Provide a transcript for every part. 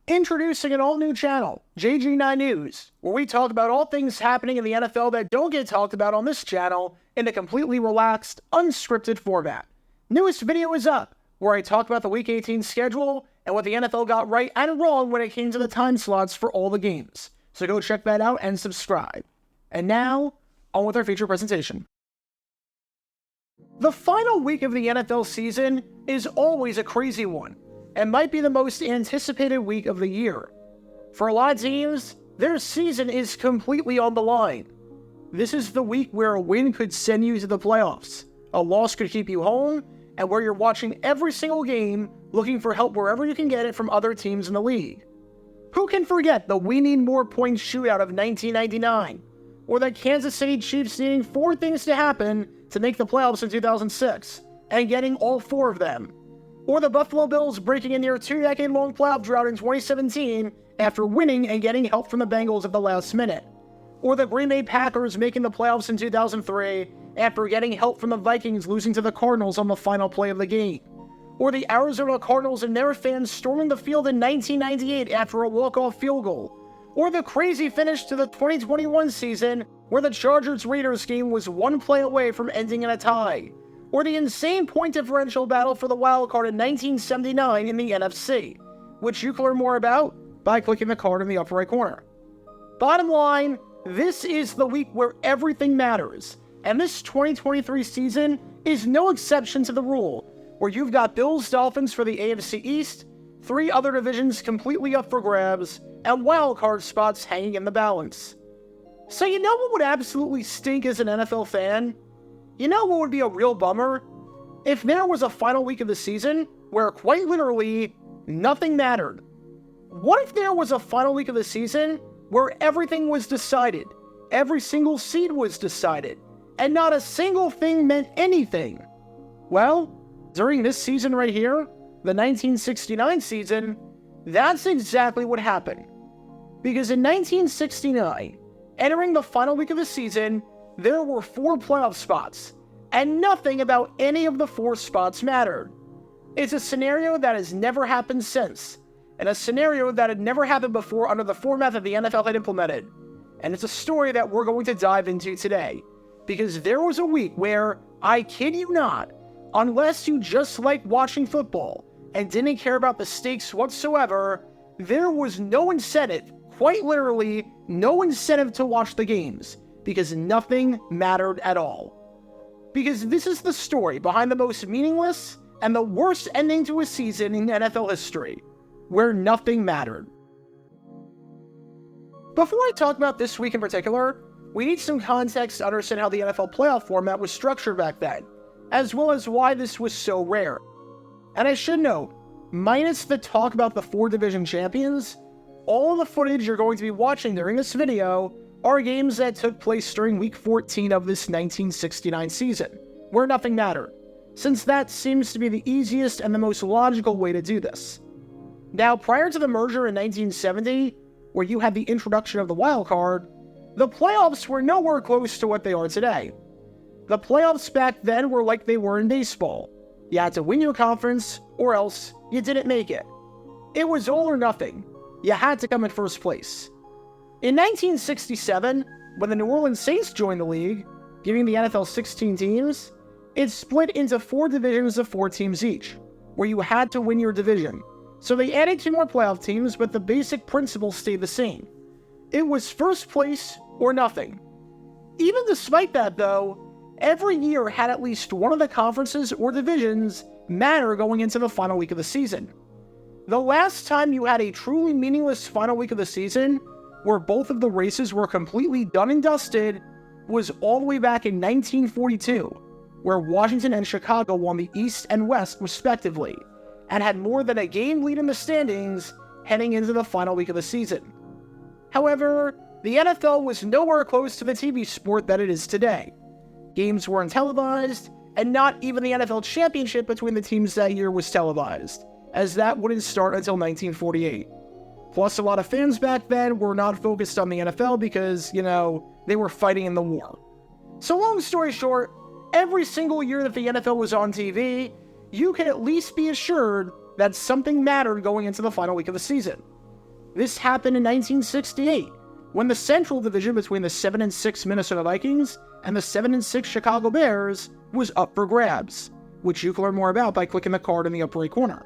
Introducing an all-new channel, JG9 News, where we talk about all things happening in the NFL that don't get talked about on this channel in a completely relaxed, unscripted format. Newest video is up, where I talk about the Week 18 schedule and what the NFL got right and wrong when it came to the time slots for all the games. So go check that out and subscribe. And now, on with our feature presentation. The final week of the NFL season is always a crazy one, and might be the most anticipated week of the year. For a lot of teams, their season is completely on the line. This is the week where a win could send you to the playoffs, a loss could keep you home, and where you're watching every single game looking for help wherever you can get it from other teams in the league. Who can forget the "we need more points" shootout of 1999, or the Kansas City Chiefs needing 4 things to happen to make the playoffs in 2006, and getting all 4 of them? Or the Buffalo Bills breaking a near 2-decade-long playoff drought in 2017 after winning and getting help from the Bengals at the last minute. Or the Green Bay Packers making the playoffs in 2003 after getting help from the Vikings losing to the Cardinals on the final play of the game. Or the Arizona Cardinals and their fans storming the field in 1998 after a walk-off field goal. Or the crazy finish to the 2021 season where the Chargers-Raiders game was 1 play away from ending in a tie. Or the insane point differential battle for the wild card in 1979 in the NFC, which you can learn more about by clicking the card in the upper right corner. Bottom line, this is the week where everything matters, and this 2023 season is no exception to the rule, where you've got Bills-Dolphins for the AFC East, 3 other divisions completely up for grabs, and wild card spots hanging in the balance. So you know what would absolutely stink as an NFL fan? You know what would be a real bummer? If there was a final week of the season where quite literally nothing mattered. What if there was a final week of the season where everything was decided, every single seed was decided, and not a single thing meant anything? Well, during this season right here, the 1969 season, that's exactly what happened. Because in 1969, entering the final week of the season, there were 4 playoff spots, and nothing about any of the 4 spots mattered. It's a scenario that has never happened since, and a scenario that had never happened before under the format that the NFL had implemented. And it's a story that we're going to dive into today, because there was a week where, I kid you not, unless you just liked watching football and didn't care about the stakes whatsoever, there was no incentive, quite literally, no incentive to watch the games, because nothing mattered at all. Because this is the story behind the most meaningless and the worst ending to a season in NFL history, where nothing mattered. Before I talk about this week in particular, we need some context to understand how the NFL playoff format was structured back then, as well as why this was so rare. And I should note, minus the talk about the 4 division champions, all of the footage you're going to be watching during this video are games that took place during Week 14 of this 1969 season, where nothing mattered, since that seems to be the easiest and the most logical way to do this. Now, prior to the merger in 1970, where you had the introduction of the wild card, the playoffs were nowhere close to what they are today. The playoffs back then were like they were in baseball. You had to win your conference, or else you didn't make it. It was all or nothing. You had to come in first place. In 1967, when the New Orleans Saints joined the league, giving the NFL 16 teams, it split into 4 divisions of 4 teams each, where you had to win your division. So they added 2 more playoff teams, but the basic principle stayed the same. It was first place or nothing. Even despite that, though, every year had at least one of the conferences or divisions matter going into the final week of the season. The last time you had a truly meaningless final week of the season, where both of the races were completely done and dusted, was all the way back in 1942, where Washington and Chicago won the East and West respectively, and had more than a game lead in the standings heading into the final week of the season. However, the NFL was nowhere close to the TV sport that it is today. Games weren't televised, and not even the NFL championship between the teams that year was televised, as that wouldn't start until 1948. Plus, a lot of fans back then were not focused on the NFL because, they were fighting in the war. So long story short, every single year that the NFL was on TV, you can at least be assured that something mattered going into the final week of the season. This happened in 1968, when the Central Division between the 7-6 Minnesota Vikings and the 7-6 Chicago Bears was up for grabs, which you can learn more about by clicking the card in the upper right corner.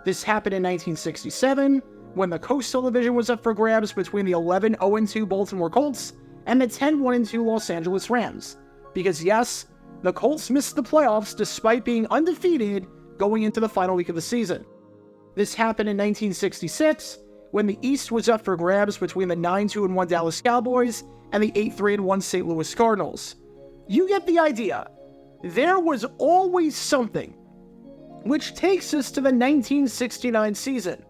This happened in 1967, when the Coastal Division was up for grabs between the 11-0-2 Baltimore Colts and the 10-1-2 Los Angeles Rams, because yes, the Colts missed the playoffs despite being undefeated going into the final week of the season. This happened in 1966, when the East was up for grabs between the 9-2-1 Dallas Cowboys and the 8-3-1 St. Louis Cardinals. You get the idea. There was always something. Which takes us to the 1969 season.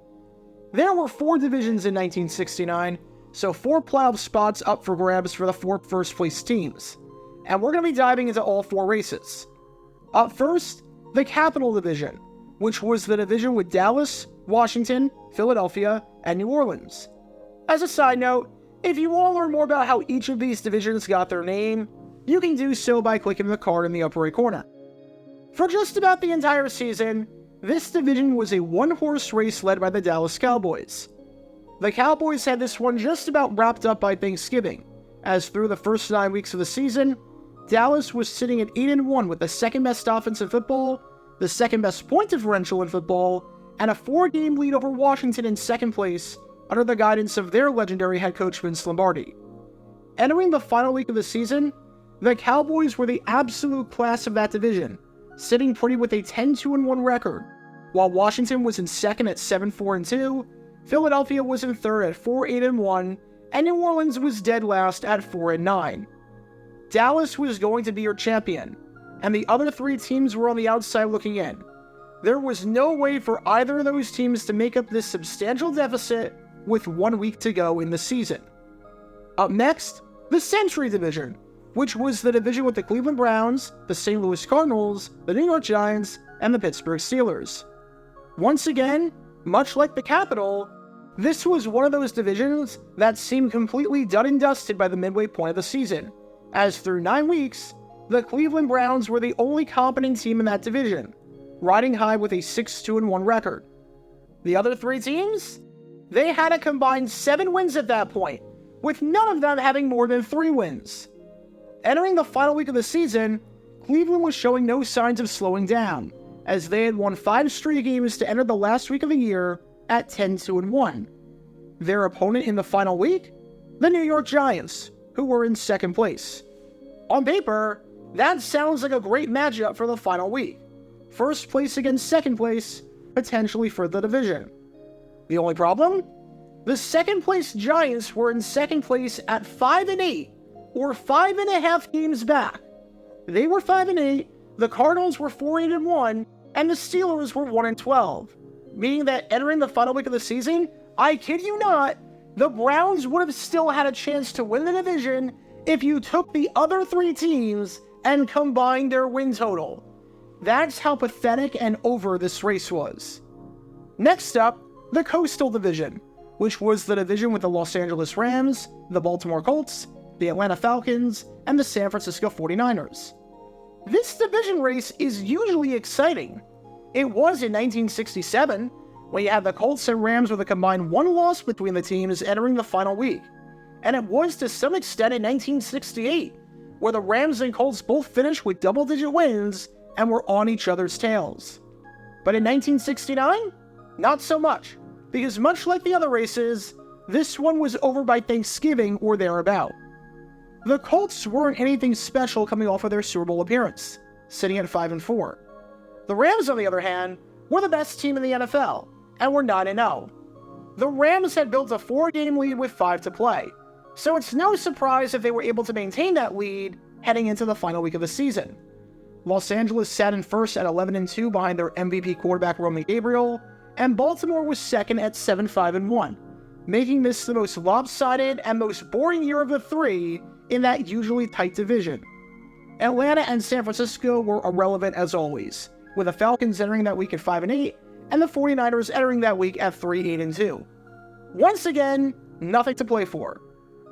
There were 4 divisions in 1969, so 4 playoff spots up for grabs for the 4 first-place teams. And we're going to be diving into all 4 races. Up first, the Capital Division, which was the division with Dallas, Washington, Philadelphia, and New Orleans. As a side note, if you want to learn more about how each of these divisions got their name, you can do so by clicking the card in the upper right corner. For just about the entire season, this division was a one-horse race led by the Dallas Cowboys. The Cowboys had this one just about wrapped up by Thanksgiving, as through the first 9 weeks of the season, Dallas was sitting at 8-1 with the second best offense in football, the second best point differential in football, and a 4-game lead over Washington in second place under the guidance of their legendary head coach Vince Lombardi. Entering the final week of the season, the Cowboys were the absolute class of that division, sitting pretty with a 10-2-1 record, while Washington was in second at 7-4-2, Philadelphia was in third at 4-8-1, and New Orleans was dead last at 4-9. Dallas was going to be your champion, and the other 3 teams were on the outside looking in. There was no way for either of those teams to make up this substantial deficit with 1 week to go in the season. Up next, the Century Division, which was the division with the Cleveland Browns, the St. Louis Cardinals, the New York Giants, and the Pittsburgh Steelers. Once again, much like the Capital, this was one of those divisions that seemed completely done and dusted by the midway point of the season, as through 9 weeks, the Cleveland Browns were the only competent team in that division, riding high with a 6-2-1 record. The other 3 teams? They had a combined 7 wins at that point, with none of them having more than 3 wins. Entering the final week of the season, Cleveland was showing no signs of slowing down, as they had won 5 straight games to enter the last week of the year at 10-1. Their opponent in the final week? The New York Giants, who were in second place. On paper, that sounds like a great matchup for the final week. First place against second place, potentially for the division. The only problem? The second place Giants were in second place at 5-8, or 5.5 games back. They were 5-8, the Cardinals were 4-8-1, and the Steelers were 1-12, meaning that entering the final week of the season, I kid you not, the Browns would have still had a chance to win the division if you took the other 3 teams and combined their win total. That's how pathetic and over this race was. Next up, the Coastal Division, which was the division with the Los Angeles Rams, the Baltimore Colts, the Atlanta Falcons, and the San Francisco 49ers. This division race is usually exciting. It was in 1967, when you had the Colts and Rams with a combined 1 loss between the teams entering the final week. And it was to some extent in 1968, where the Rams and Colts both finished with double-digit wins and were on each other's tails. But in 1969, not so much, because much like the other races, this one was over by Thanksgiving or thereabout. The Colts weren't anything special coming off of their Super Bowl appearance, sitting at 5-4. The Rams, on the other hand, were the best team in the NFL, and were 9-0. The Rams had built a 4-game lead with 5 to play, so it's no surprise if they were able to maintain that lead heading into the final week of the season. Los Angeles sat in first at 11-2 behind their MVP quarterback Roman Gabriel, and Baltimore was second at 7-5-1, making this the most lopsided and most boring year of the 3 in that usually tight division. Atlanta and San Francisco were irrelevant as always, with the Falcons entering that week at 5-8, and the 49ers entering that week at 3-8-2. Once again, nothing to play for.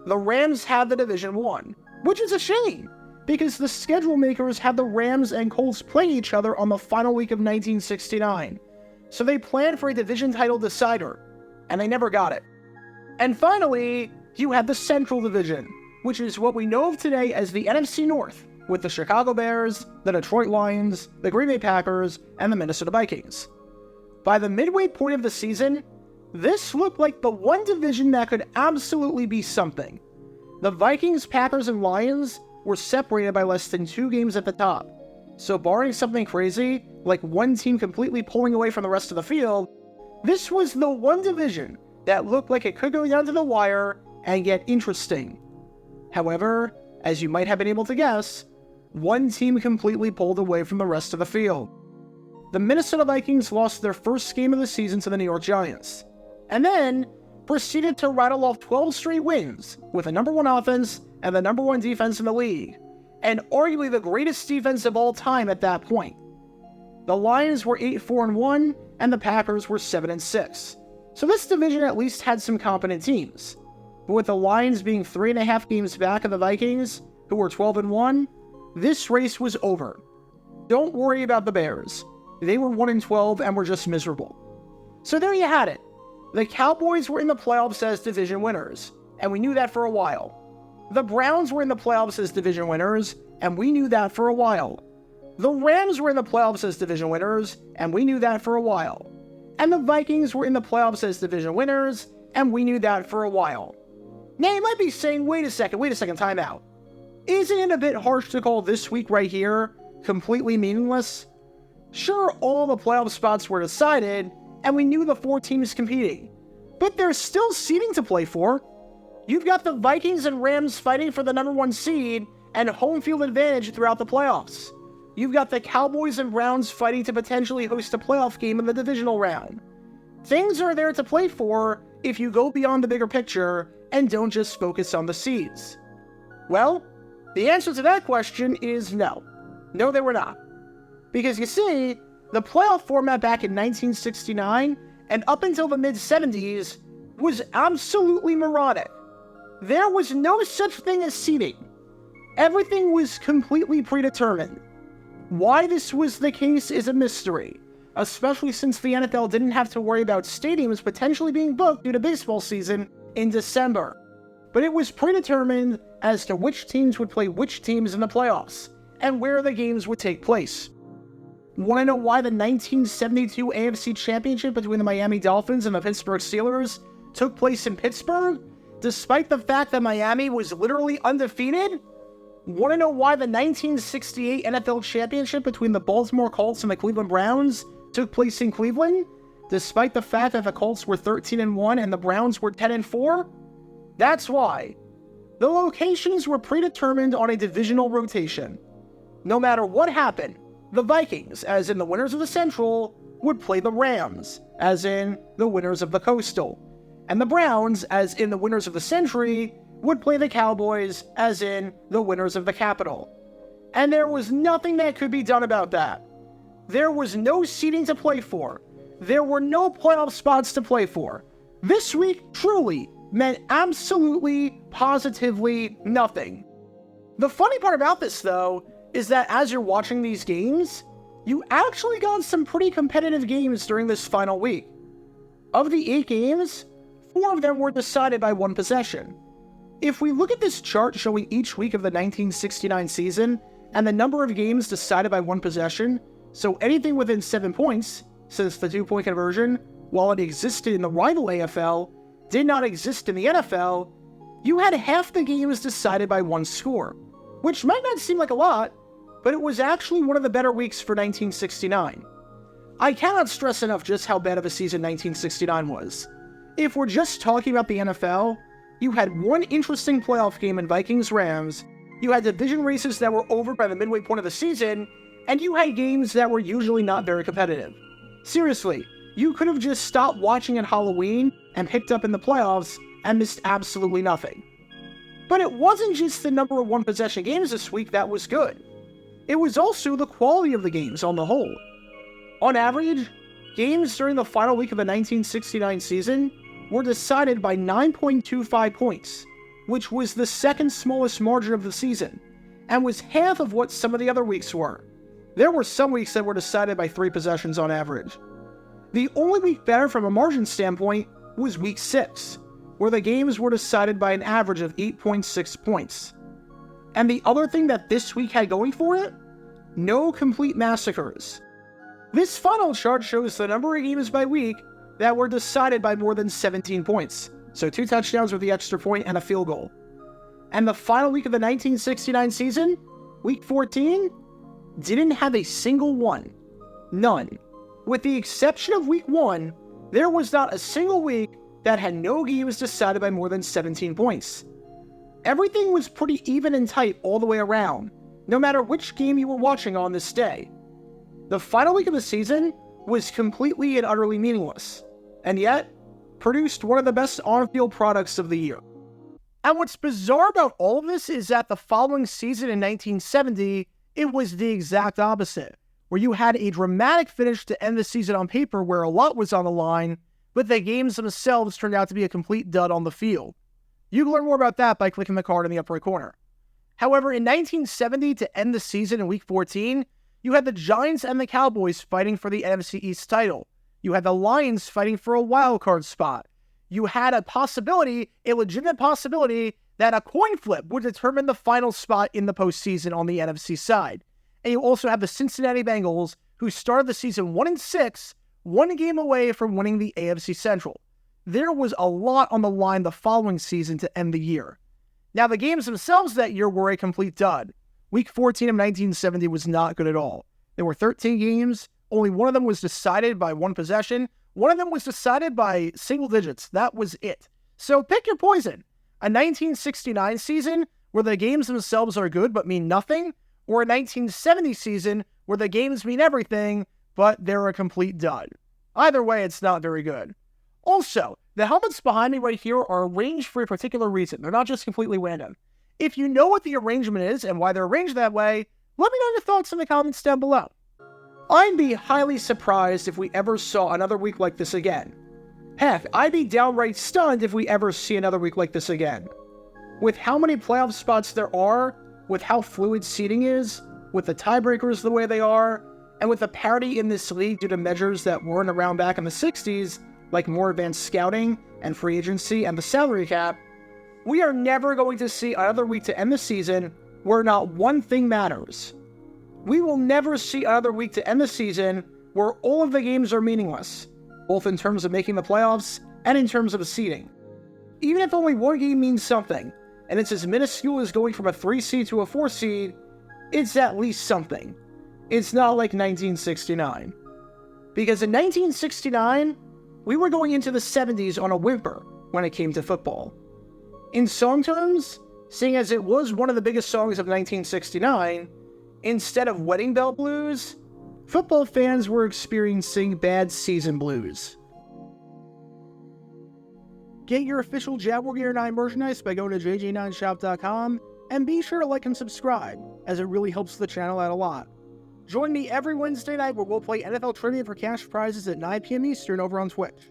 The Rams had the division won, which is a shame, because the schedule makers had the Rams and Colts playing each other on the final week of 1969, so they planned for a division title decider, and they never got it. And finally, you had the Central Division, which is what we know of today as the NFC North, with the Chicago Bears, the Detroit Lions, the Green Bay Packers, and the Minnesota Vikings. By the midway point of the season, this looked like the one division that could absolutely be something. The Vikings, Packers, and Lions were separated by less than 2 games at the top, so barring something crazy, like one team completely pulling away from the rest of the field, this was the one division that looked like it could go down to the wire and get interesting. However, as you might have been able to guess, one team completely pulled away from the rest of the field. The Minnesota Vikings lost their first game of the season to the New York Giants, and then proceeded to rattle off 12 straight wins with the number 1 offense and the number 1 defense in the league, and arguably the greatest defense of all time at that point. The Lions were 8-4-1, and the Packers were 7-6. So this division at least had some competent teams. But with the Lions being 3.5 games back of the Vikings, who were 12-1, this race was over. Don't worry about the Bears. They were 1-12 and were just miserable. So there you had it. The Cowboys were in the playoffs as division winners, and we knew that for a while. The Browns were in the playoffs as division winners, and we knew that for a while. The Rams were in the playoffs as division winners, and we knew that for a while. And the Vikings were in the playoffs as division winners, and we knew that for a while. Now you might be saying, wait a second, time out. Isn't it a bit harsh to call this week right here completely meaningless? Sure, all the playoff spots were decided, and we knew the 4 teams competing, but there's still seeding to play for. You've got the Vikings and Rams fighting for the number 1 seed and home field advantage throughout the playoffs. You've got the Cowboys and Browns fighting to potentially host a playoff game in the divisional round. Things are there to play for if you go beyond the bigger picture and don't just focus on the seeds. Well, the answer to that question is no. No, they were not. Because you see, the playoff format back in 1969 and up until the mid-70s was absolutely moronic. There was no such thing as seeding. Everything was completely predetermined. Why this was the case is a mystery, especially since the NFL didn't have to worry about stadiums potentially being booked due to baseball season in December. But it was predetermined as to which teams would play which teams in the playoffs, and where the games would take place. Want to know why the 1972 AFC Championship between the Miami Dolphins and the Pittsburgh Steelers took place in Pittsburgh, despite the fact that Miami was literally undefeated? Want to know why the 1968 NFL Championship between the Baltimore Colts and the Cleveland Browns took place in Cleveland, despite the fact that the Colts were 13-1 and the Browns were 10-4? That's why. The locations were predetermined on a divisional rotation. No matter what happened, the Vikings, as in the winners of the Central, would play the Rams, as in the winners of the Coastal, and the Browns, as in the winners of the Century, would play the Cowboys, as in the winners of the Capital. And there was nothing that could be done about that. There was no seeding to play for. There were no playoff spots to play for. This week truly meant absolutely, positively nothing. The funny part about this, though, is that as you're watching these games, you actually got some pretty competitive games during this final week. Of the 8 games, 4 of them were decided by 1 possession. If we look at this chart showing each week of the 1969 season and the number of games decided by 1 possession, so anything within 7 points, since the 2-point conversion, while it existed in the rival AFL, did not exist in the NFL, you had half the games decided by 1 score, which might not seem like a lot, but it was actually one of the better weeks for 1969. I cannot stress enough just how bad of a season 1969 was. If we're just talking about the NFL, you had one interesting playoff game in Vikings-Rams, you had division races that were over by the midway point of the season, and you had games that were usually not very competitive. Seriously, you could have just stopped watching at Halloween and picked up in the playoffs and missed absolutely nothing. But it wasn't just the number of 1 possession games this week that was good. It was also the quality of the games on the whole. On average, games during the final week of the 1969 season were decided by 9.25 points, which was the second smallest margin of the season, and was half of what some of the other weeks were. There were some weeks that were decided by 3 possessions on average. The only week better from a margin standpoint was week 6, where the games were decided by an average of 8.6 points. And the other thing that this week had going for it? No complete massacres. This final chart shows the number of games by week that were decided by more than 17 points. So 2 touchdowns with the extra point and a field goal. And the final week of the 1969 season, week 14, didn't have a single one. None. With the exception of week 1, there was not a single week that had no games decided by more than 17 points. Everything was pretty even and tight all the way around, no matter which game you were watching on this day. The final week of the season was completely and utterly meaningless, and yet produced one of the best on-field products of the year. And what's bizarre about all of this is that the following season in 1970, it was the exact opposite, where you had a dramatic finish to end the season on paper where a lot was on the line, but the games themselves turned out to be a complete dud on the field. You can learn more about that by clicking the card in the upper right corner. However, in 1970, to end the season in week 14, you had the Giants and the Cowboys fighting for the NFC East title. You had the Lions fighting for a wild card spot. You had a legitimate possibility, that a coin flip would determine the final spot in the postseason on the NFC side. And you also have the Cincinnati Bengals, who started the season 1-6, one game away from winning the AFC Central. There was a lot on the line the following season to end the year. Now, the games themselves that year were a complete dud. Week 14 of 1970 was not good at all. There were 13 games. Only one of them was decided by one possession. One of them was decided by single digits. That was it. So pick your poison. A 1969 season where the games themselves are good but mean nothing, or a 1970 season where the games mean everything but they're a complete dud. Either way, it's not very good. Also, the helmets behind me right here are arranged for a particular reason. They're not just completely random. If you know what the arrangement is and why they're arranged that way, let me know your thoughts in the comments down below. I'd be highly surprised if we ever saw another week like this again. Heck, I'd be downright stunned if we ever see another week like this again. With how many playoff spots there are, with how fluid seeding is, with the tiebreakers the way they are, and with the parity in this league due to measures that weren't around back in the 60s, like more advanced scouting and free agency and the salary cap, we are never going to see another week to end the season where not one thing matters. We will never see another week to end the season where all of the games are meaningless, both in terms of making the playoffs and in terms of the seeding. Even if only one game means something, and it's as minuscule as going from a 3 seed to a 4 seed, it's at least something. It's not like 1969. Because in 1969, we were going into the 70s on a whimper when it came to football. In song terms, seeing as it was one of the biggest songs of 1969, instead of wedding bell blues, football fans were experiencing bad season blues. Get your official Jaguar Gear 9 merchandise by going to jj9shop.com, and be sure to like and subscribe, as it really helps the channel out a lot. Join me every Wednesday night where we'll play NFL Trivia for cash prizes at 9 p.m. Eastern over on Twitch.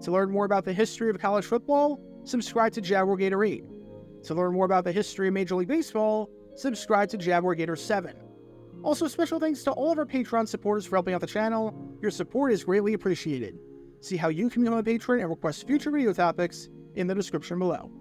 To learn more about the history of college football, subscribe to Jaguar Gator 8. To learn more about the history of Major League Baseball, subscribe to Jaguar Gator 7. Also, special thanks to all of our Patreon supporters for helping out the channel. Your support is greatly appreciated. See how you can become a patron and request future video topics in the description below.